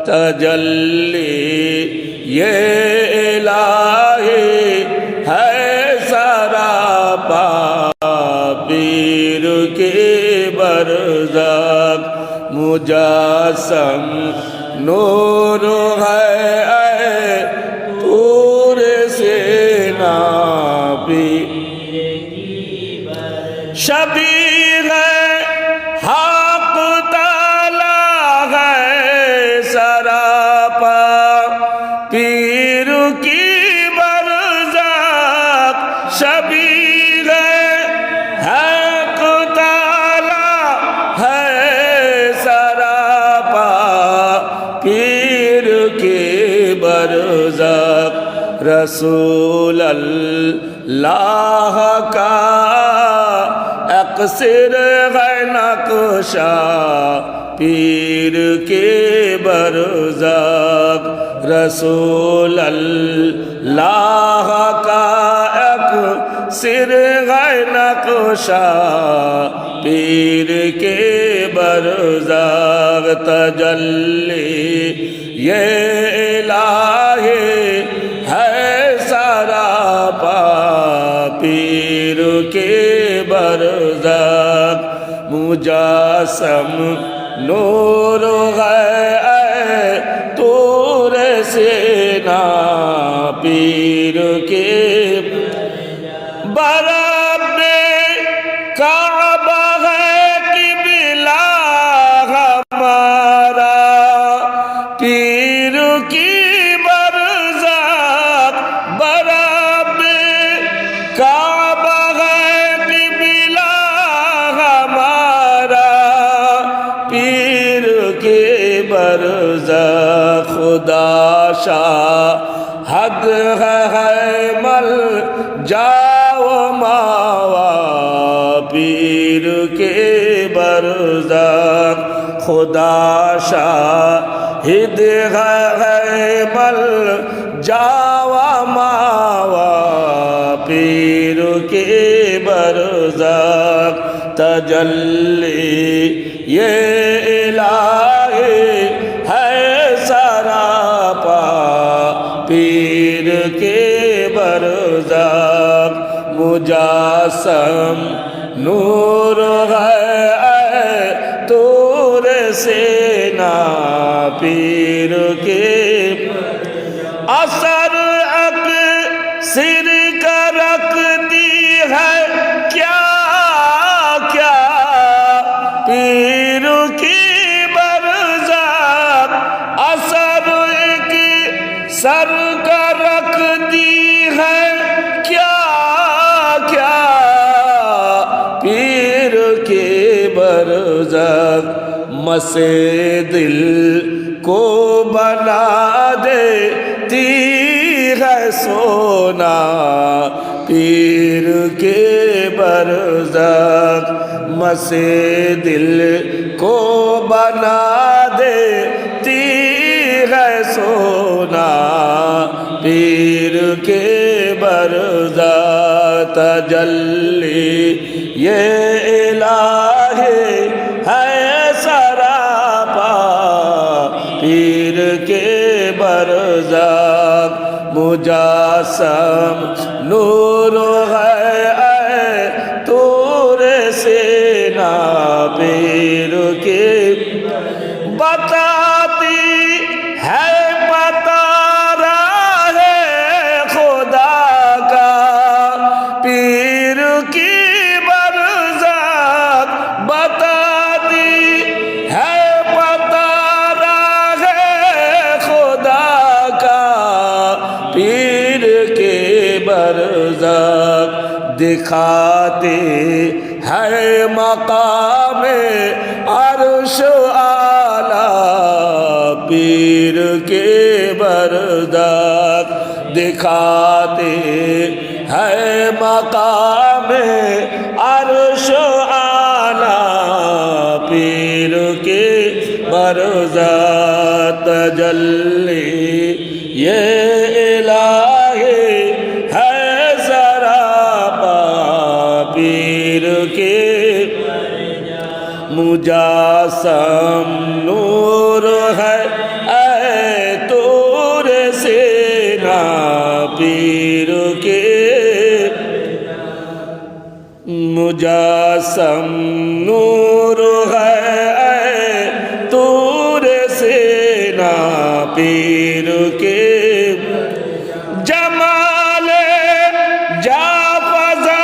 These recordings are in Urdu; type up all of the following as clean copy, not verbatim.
تجلی یہ الہی ہے سراپا پیر کی برزخ مجسم نور ہے اے طور سینا پیر شبیہ حق تعالی ہے سراپا پیر کی برزخ شبیہ حق تعالی ہے سراپا پیر کی برزخ رسول اللہ کا اقصر ہے نقشہ پیر کے برزخ رسول اللہ کا اقصر ہے نقشہ پیر کے برزخ تجلی یہ الہی ہے سراپا پیر کے برزخ مجسم نور ہے اے طور سینا پیر کے برب کعبہ ہے قبلہ ہمارا پیر کی برزخ برب کعبہ ہے قبلہ ہمارا پیر کی برزخ خدا شاہد ہے مل جاؤ ماوا پیر کے برزخ خدا شاہد ہے مل جاؤ ماوا پیر کے برزخ تجلی یہ الہی ہے سراپا پیر کے برزخ مجسم نور ہے اے طور سینا پیر کے اثر اقصر کا رکھتی ہے کیا کیا پیر کی برزخ اثر اقصر کا رکھتی ہے کیا کیا پیر کی برزخ مسے دل کو بنا دیتی ہے سونا پیر کے برزخ مسے دل کو بنا دیتی ہے سونا پیر کے برزخ تجلی یہ الہی ہے سراپا پیر کے برزخ مجسم نور ہے اے طور سینا پیر کے بتاتی ہے بتا رہا ہے خدا کا پیر کی برزخ بتاتی ہے بتا رہا ہے خدا کا پیر کے برزخ دکھاتے ہے مقام عرش اعلیٰ پیر کے برزخ دکھاتے ہے مقام عرش اعلیٰ پیر کے برزخ تجلی یہ الہی ہے سراپا پیر کے مجسم نور ہے اے مجسم نور ہے طور سینا پیر کے جمال جا فضا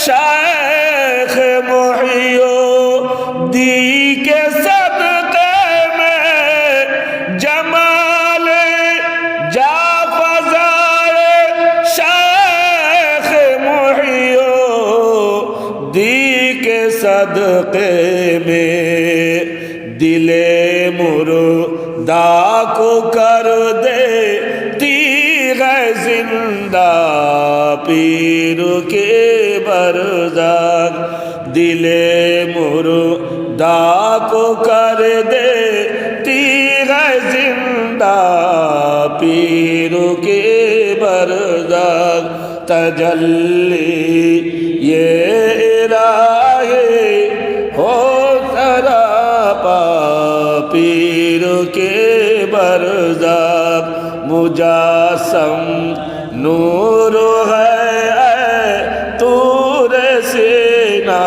شیخ محی الدین کے صدقے میں جمال جا فضا شیخ محی الدین کے صدقے میں دل مردہ کو کر دے تیغ زندہ پیر کے برزخ دل مردہ کو کر دے تیغ زندہ پیر کے برزخ تجلی یہ الہی ہو سراپا پیر کے برزخ مجسم نور ہے طور سینا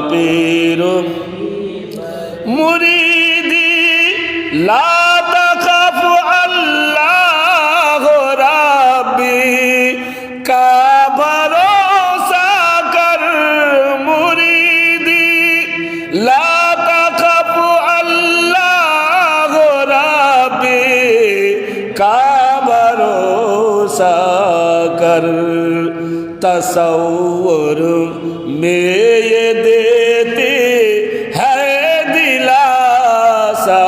پیر مریدی لا تخف اللہ ربی کا بھروسہ کر مریدی لا تخف اللہ ربی کا بھروسہ کر تصور میں یہ دیتے ہے دلاسا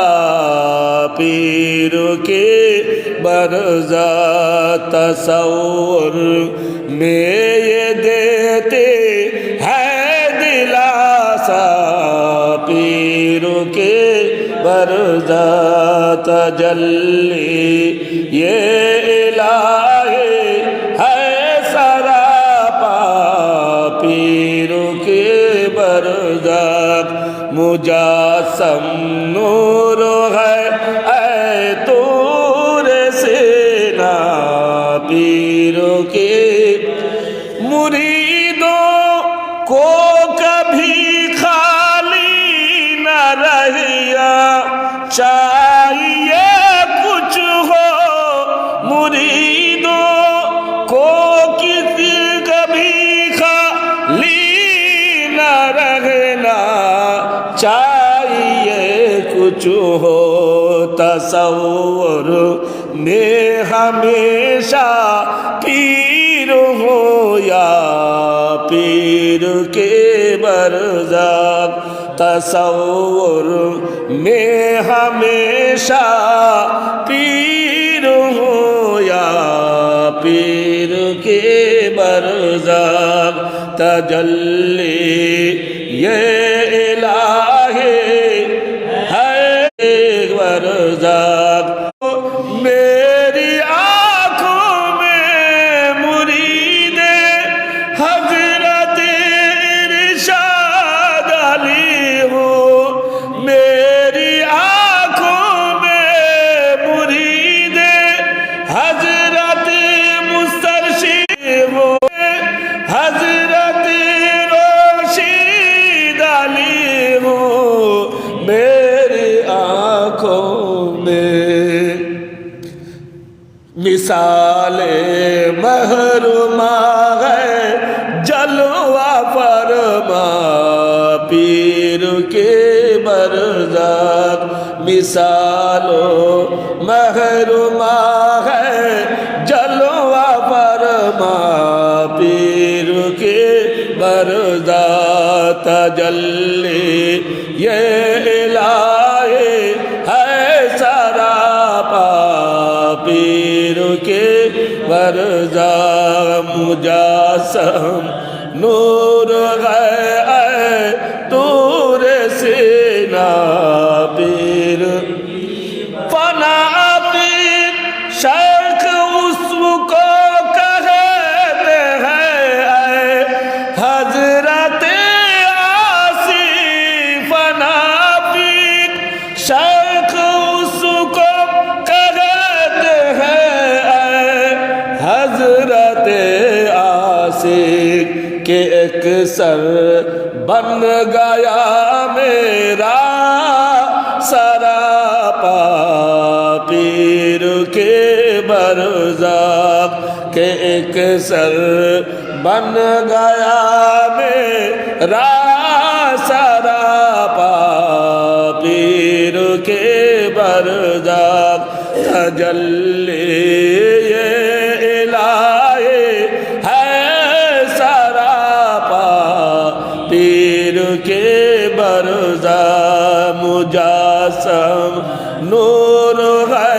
پیر کے برزخ تصور میں یہ دیتے ہے دلاسا پیر کے برزخ تجلی یہ الہی ہے سراپا پیر کے برزخ مجسم نور ہے اے طور سینا پیر کے مریدوں کو کبھی خالی نہ رہیا چاہیے کچھ ہو مریدوں کو کسی کبھی خالی نہ رہنا چاہیے کچھ ہو تصور میں ہمیشہ پیر ہو یا پیر کے برزخ تصور میں ہمیشہ پیر ہو یا پیر کے برزخ تجلی یہ الہی ہے برزخ میری آنکھوں میں مرید حضرت ارشاد علی ہو میری آنکھوں میں مرید حضرت مسترشد ہو حضرت رشید علی ہو میری آنکھوں میں مثال محرومہ ہے جلوہ فرما پیر کے برزخ مثال محرومہ ہے جلوہ فرما پیر کے برزخ تجلی یہ الہی ہے سراپا پیر کے برزخ مجسم نور ہے طور سینا پیر فنا پیر شیخ اس کو کہتے ہیں حضرت آصف فنا پیر شیخ اس کو کہتے ہیں حضرت آصف کہ ایک سر بن گیا میرا سراپا پیر کے برزخ کہ ایک سر بن گیا میرا سراپا پیر کے برزخ تجلی الہی ہے سراپا پیر کے برزخ مجسم نور ہے